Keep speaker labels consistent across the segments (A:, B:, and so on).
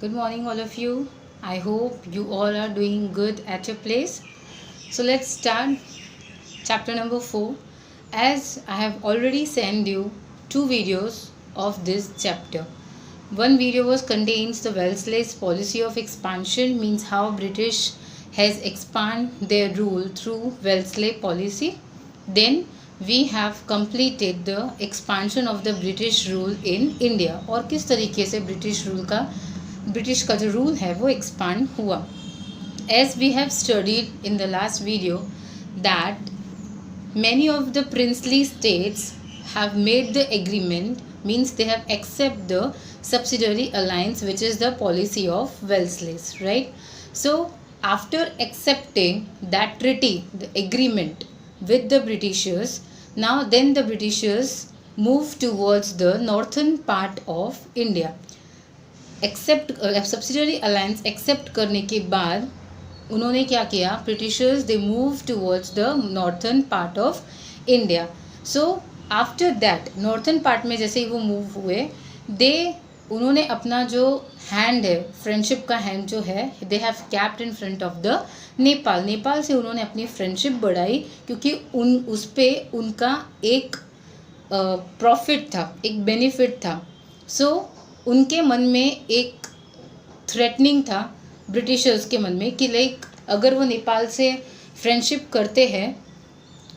A: Good morning, all of you. I hope you all are doing good at your place. So, let's start chapter number 4. As I have already sent you two videos of this chapter. One video was contains the Wellesley's policy of expansion, means how British has expanded their rule through Wellesley policy. Then we have completed the expansion of the British rule in India और किस तरीके से British का जो rule है वो expand हुआ. As we have studied in the last video that many of the princely states have made the agreement, means they have accepted the subsidiary alliance, which is the policy of Wellesley's, right? So after accepting that treaty, the agreement with the Britishers, now then the Britishers move towards the northern part of India. Except subsidiary alliance except करने के बाद उन्होंने क्या किया, britishers they move towards the northern part of India. So after that northern part में जैसे ही वो move हुए, उन्होंने अपना जो हैंड है, फ्रेंडशिप का हैंड जो है, they have kept in front of the Nepal से उन्होंने अपनी फ्रेंडशिप बढ़ाई, क्योंकि उस पर उनका एक प्रॉफिट था, एक बेनिफिट था. सो उनके मन में एक थ्रेटनिंग था ब्रिटिशर्स के मन में कि लाइक अगर वो नेपाल से फ्रेंडशिप करते हैं,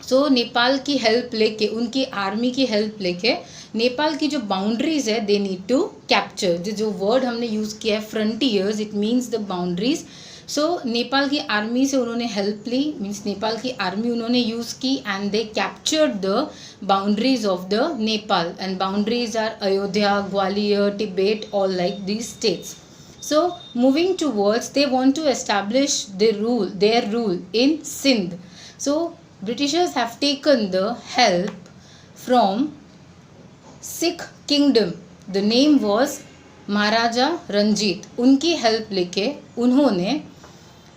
A: सो नेपाल की हेल्प लेके, उनकी आर्मी की हेल्प लेके नेपाल की जो बाउंड्रीज है दे नीड टू कैप्चर. जो वर्ड हमने यूज़ किया है frontiers, it means the boundaries. So Nepal की आर्मी से उन्होंने हेल्प ली, मीन्स नेपाल की आर्मी उन्होंने यूज़ की and they captured the boundaries of the Nepal. And boundaries are Ayodhya, Gwalior, Tibet, all like these states. So moving towards, they want to establish their rule in Sindh. So Britishers have taken the help from Sikh kingdom. The name was महाराजा रंजीत. उनकी help लेके उन्होंने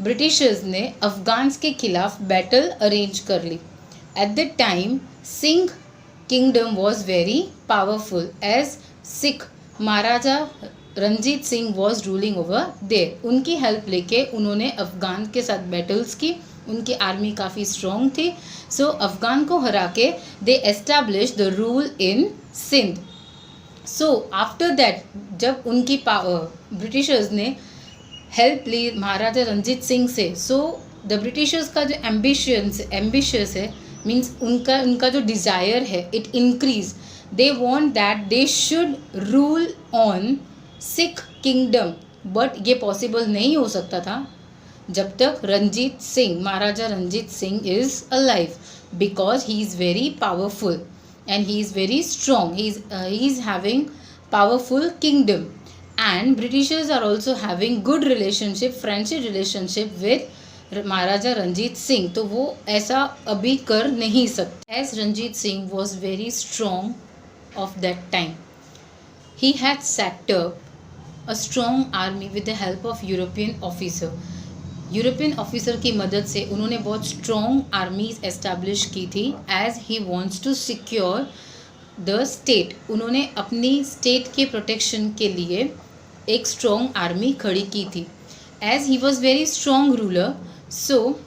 A: Britishers ने Afghans के खिलाफ battle arrange कर ली. At the time Singh kingdom was very powerful as Sikh Maharaja Ranjit Singh was ruling over there. उनकी help लेके उन्होंने अफगान के साथ बैटल्स की. उनकी आर्मी काफ़ी स्ट्रॉन्ग थी. सो अफगान को हरा के they establish the rule in Sindh. So after that जब उनकी ब्रिटिशर्स ने हेल्प ली महाराजा रंजीत सिंह से, सो द ब्रिटिशर्स का जो एम्बिशियस है, मीन्स उनका जो डिज़ायर है, it increase. They want that they should rule on Sikh kingdom. But ये पॉसिबल नहीं हो सकता था जब तक Ranjit Singh, Maharaja Ranjit Singh is alive, because he is very powerful and he is very strong. He is having powerful kingdom, and Britishers are also having good relationship, friendship relationship with Maharaja Ranjit Singh. तो वो ऐसा अभी कर नहीं सकते. As Ranjit Singh was very strong of that time, he had set up a strong army with the help of European officer. European officer की मदद से उन्होंने बहुत स्ट्रॉन्ग आर्मीज एस्टैब्लिश की थी. As he wants to secure the state, उन्होंने अपनी state के प्रोटेक्शन के लिए एक स्ट्रॉन्ग आर्मी खड़ी की थी. As he was very strong ruler, so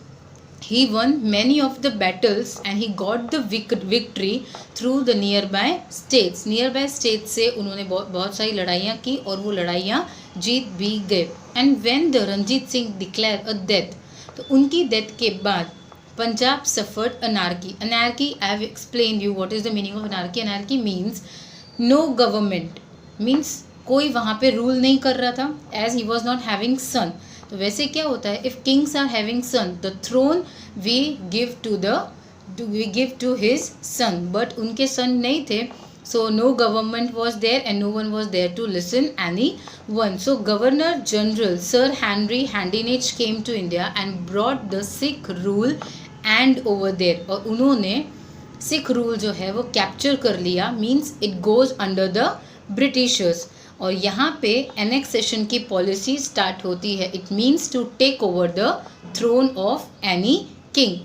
A: he won many of the battles and he got the victory through the nearby states. nearby states से उन्होंने बहुत सारी लड़ाइयाँ की और वो लड़ाइयाँ जीत भी गए. And when the Ranjit Singh declare a death, तो उनकी डेथ के बाद Punjab suffered anarchy. Anarchy, I have explain you what is the meaning of anarchy. Anarchy means no government, means कोई वहाँ पे रूल नहीं कर रहा था. As he was not having son. तो वैसे क्या होता है, if kings are having son, the throne we give to his son. But उनके सन नहीं थे, so no government was there and no one was there to listen any one. So governor general sir Henry Hardinge came to India and brought the Sikh rule and over there. और उन्होंने sick rule जो है वो capture कर लिया, means it goes under the britishers. और यहाँ पे एनेक्सेशन की पॉलिसी स्टार्ट होती है. It means to take over the throne of any king.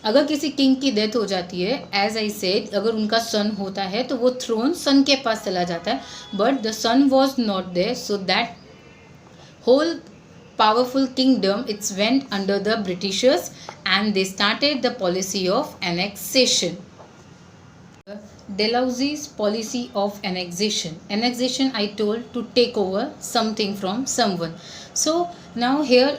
A: अगर किसी किंग की डेथ हो जाती है, एज आई सेड, अगर उनका सन होता है तो वो थ्रोन सन के पास चला जाता है. But the son was not there, so that whole powerful kingdom, it went under the Britishers, and they started the policy of annexation. Dalhousie's policy of annexation. Annexation, I told, to take over something from someone. So now here,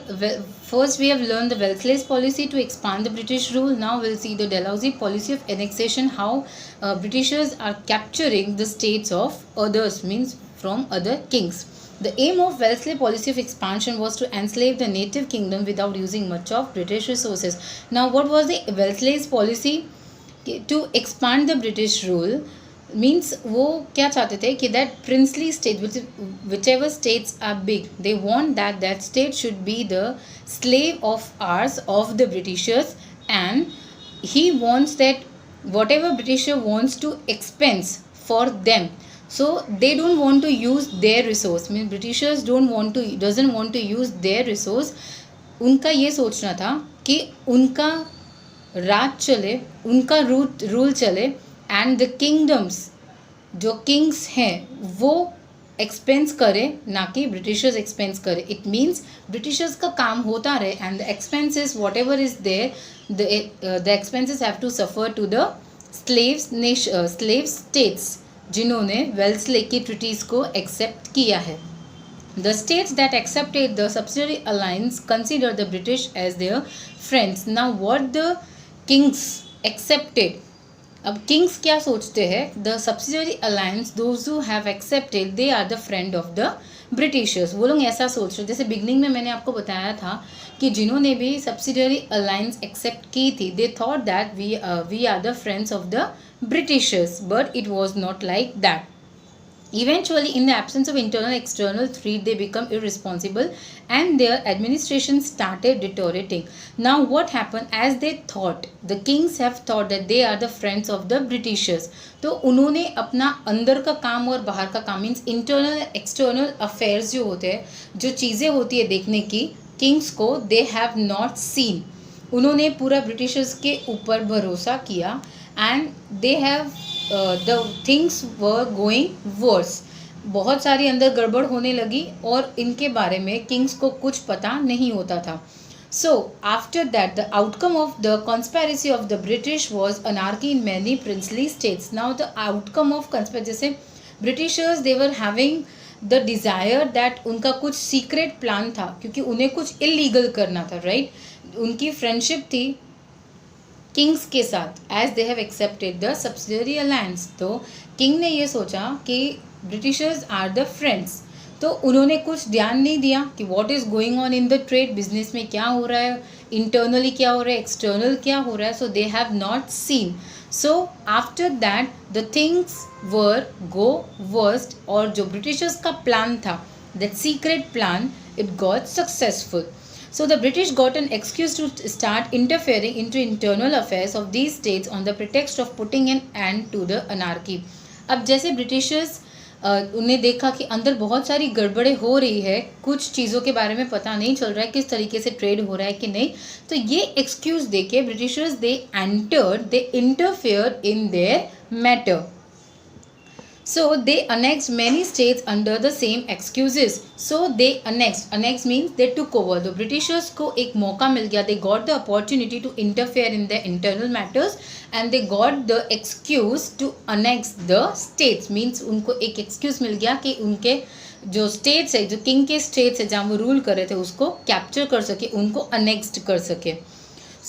A: first we have learned the Wellesley's policy to expand the British rule. Now we'll see the Dalhousie policy of annexation, how Britishers are capturing the states of others, means from other kings. The aim of Wellesley policy of expansion was to enslave the native kingdom without using much of British resources. Now what was the Wellesley's policy? To expand the British rule means वो क्या चाहते थे कि that princely state, whichever states are big, they want that state should be the slave of ours, of the Britishers, and he wants that whatever Britisher wants to expense for them, so they don't want to use their resource, means Britishers doesn't want to use their resource. उनका ये सोचना था कि उनका राज चले, उनका rule चले, and the kingdoms जो किंग्स हैं वो एक्सपेंस करे, ना कि ब्रिटिशर्स एक्सपेंस करे. इट मीन्स ब्रिटिशर्स का काम होता रहे and the expenses whatever is there, the expenses have to suffer to the slave states जिन्होंने वेल्सले की ट्रीटीज़ को एक्सेप्ट किया है. The states that accepted the subsidiary alliance considered the British as their friends. Now what the kings accepted, अब kings क्या सोचते हैं, the subsidiary alliance, those who have accepted, they are the friend of the Britishers. वो लोग ऐसा सोच रहे, जैसे बिगनिंग में मैंने आपको बताया था कि जिन्होंने भी subsidiary alliance accept की थी, they thought that we are the friends of the Britishers, but it was not like that. Eventually, in the absence of internal external threat, they become irresponsible and their administration started deteriorating. Now what happened, as they thought, the kings have thought that they are the friends of the Britishers, तो उन्होंने अपना अंदर का काम और बाहर का काम, मीन्स इंटरनल एक्सटर्नल अफेयर्स जो होते हैं, जो चीज़ें होती है देखने की, किंग्स को दे हैव नॉट सीन. उन्होंने पूरा ब्रिटिशर्स के ऊपर भरोसा किया and they have the things were going worse. बहुत सारी अंदर गड़बड़ होने लगी और इनके बारे में किंग्स को कुछ पता नहीं होता था. So after that the outcome of the conspiracy of the British was anarchy in many princely states. Now the outcome of conspiracy, जैसे Britishers they were having the desire that उनका कुछ सीक्रेट प्लान था, क्योंकि उन्हें कुछ illegal करना था, right. उनकी फ्रेंडशिप थी किंग्स के साथ, as they have accepted the subsidiary alliance. तो किंग ने ये सोचा कि ब्रिटिशर्स आर द फ्रेंड्स, तो उन्होंने कुछ ध्यान नहीं दिया कि what is going on in the trade, business में क्या हो रहा है, इंटरनली क्या हो रहा है, एक्सटर्नल क्या हो रहा है. So they have not seen. So after that the things were go worst, और जो ब्रिटिशर्स का प्लान था, that secret plan, it got successful. So the British got an excuse to start interfering into internal affairs of these states on the pretext of putting an end to the anarchy. अब जैसे Britishers उन्हें देखा कि अंदर बहुत सारी गड़बड़ें हो रही है, कुछ चीज़ों के बारे में पता नहीं चल रहा है किस तरीके से ट्रेड हो रहा है कि नहीं, तो ये एक्सक्यूज़ देके Britishers they interfere in their matter. So they annexed many states under the same excuses. So they annexed means they took over. The Britishers को एक मौका मिल गया, they got the opportunity to interfere in their internal matters and they got the excuse to annex the states. Means उनको एक excuse मिल गया कि उनके जो states है, जो king के states है जहाँ वो रूल कर रहे थे, उसको capture कर सके, उनको annexed कर सके.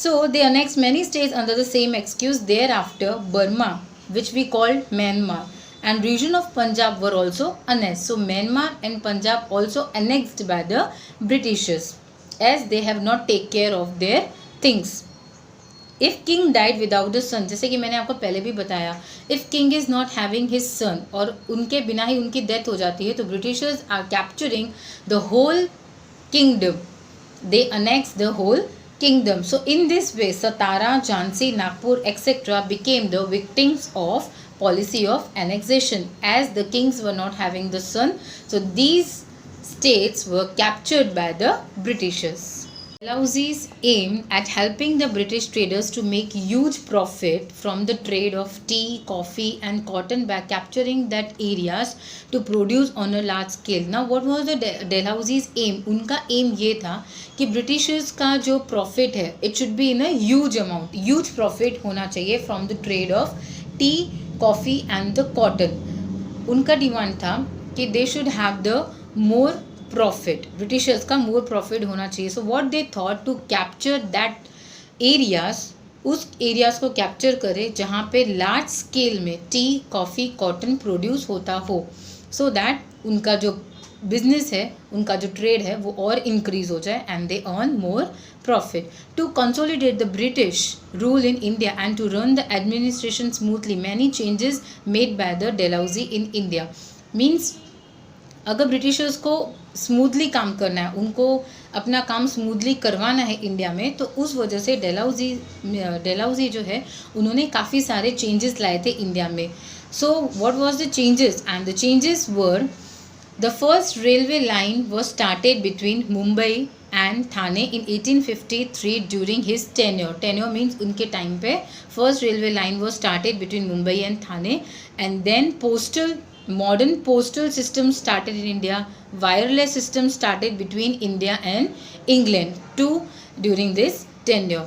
A: So they annexed many states under the same excuse. Thereafter Burma, which we called Myanmar, and region of Punjab were also annexed. So Myanmar and Punjab also annexed by the Britishers, as they have not take care of their things. If king died without a son, जैसे कि मैंने आपको पहले भी बताया, if king is not having his son, और उनके बिना ही उनकी डेथ हो जाती है, तो Britishers are capturing the whole kingdom. They annex the whole kingdom. So in this way, Satara, Jhansi, Nagpur, etc. became the victims of policy of annexation, as the kings were not having the son. So these states were captured by the Britishers. Dalhousie's aim at helping the British traders to make huge profit from the trade of tea, coffee and cotton by capturing that areas to produce on a large scale. Now what was the Dalhousie's aim? उनका aim ये था कि Britishers का जो profit है it should be in a huge amount, huge profit होना चाहिए from the trade of tea, coffee and the cotton. उनका डिमांड था कि they should have the more profit, britishers का मोर प्रॉफिट होना चाहिए. So what they thought to capture that areas, उस areas को कैप्चर करे जहाँ पे लार्ज स्केल में टी, कॉफ़ी, कॉटन प्रोड्यूस होता हो, सो दैट उनका जो बिजनेस है, उनका जो ट्रेड है वो और इंक्रीज हो जाए and they earn more profit. To consolidate the British rule in India and to run the administration smoothly, many changes made by the Dalhousie in India. Means अगर ब्रिटिशर्स को स्मूथली काम करना है, उनको अपना काम स्मूथली करवाना है इंडिया में, तो उस वजह से डेलहाउजी जो है उन्होंने काफ़ी सारे चेंजेस लाए थे इंडिया में. So what was the changes? And the changes were the first railway line was started between Mumbai and Thane in 1853 during his tenure. Tenure means उनके टाइम पे first railway line was started between Mumbai and Thane. And then modern postal system started in India. Wireless system started between India and England too during this tenure.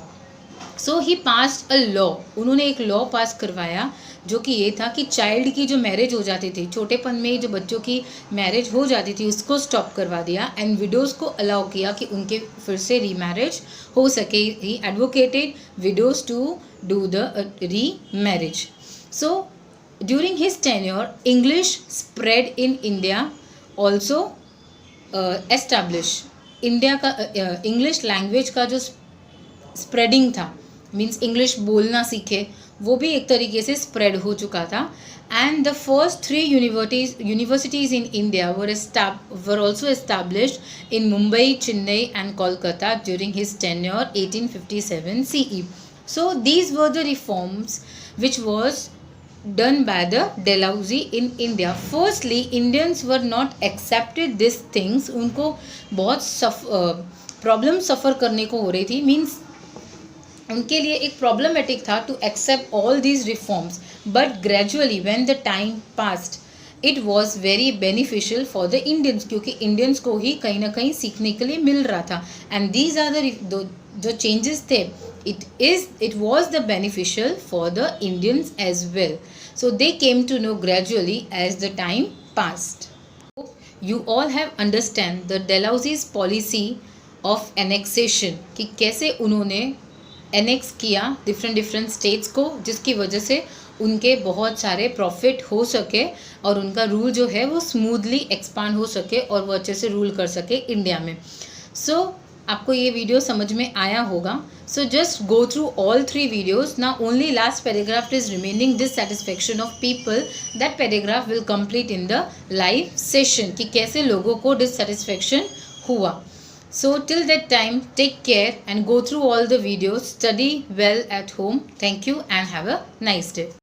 A: So he passed a law. उन्होंने एक law पास करवाया जो कि ये था कि child की जो मैरिज हो जाती थी, छोटेपन में जो बच्चों की मैरिज हो जाती थी, उसको स्टॉप करवा दिया एंड विडोज़ को अलाउ किया कि उनके फिर से रीमैरिज हो सके. He advocated widows to do the remarriage. So during his tenure, English spread in India also established. India का इंग्लिश लैंग्वेज का जो स्प्रेडिंग था, मीन्स इंग्लिश बोलना सीखे, वो भी एक तरीके से स्प्रेड हो चुका था. And the first 3 universities in India were also established in Mumbai, Chennai and Kolkata during his tenure 1857 CE. So these were the reforms which was done by the Dalhousie in India. Firstly, Indians were not accepted these things. उनको बहुत problem सफ़र करने को हो रही थी. Means उनके लिए एक प्रॉब्लमेटिक था to accept all these reforms. But gradually when the time passed it was very beneficial for the Indians, क्योंकि इंडियंस को ही कहीं ना कहीं सीखने के लिए मिल रहा था. एंड दीज आर द जो चेंजेस थे, it was the beneficial for the Indians as well. So they came to know gradually as the time passed. You all have understand the Dalhousie's policy of annexation, कि कैसे उन्होंने annex किया different states को, जिसकी वजह से उनके बहुत सारे प्रॉफिट हो सके और उनका रूल जो है वो स्मूथली एक्सपांड हो सके और वो अच्छे से रूल कर सके इंडिया में. सो आपको ये वीडियो समझ में आया होगा. So just go through all 3 videos. ना only last paragraph is remaining dissatisfaction of people. That paragraph will complete in the live session, कि कैसे लोगों को डिससेटिस्फेक्शन हुआ. So till that time, take care and go through all the videos. Study well at home. Thank you and have a nice day.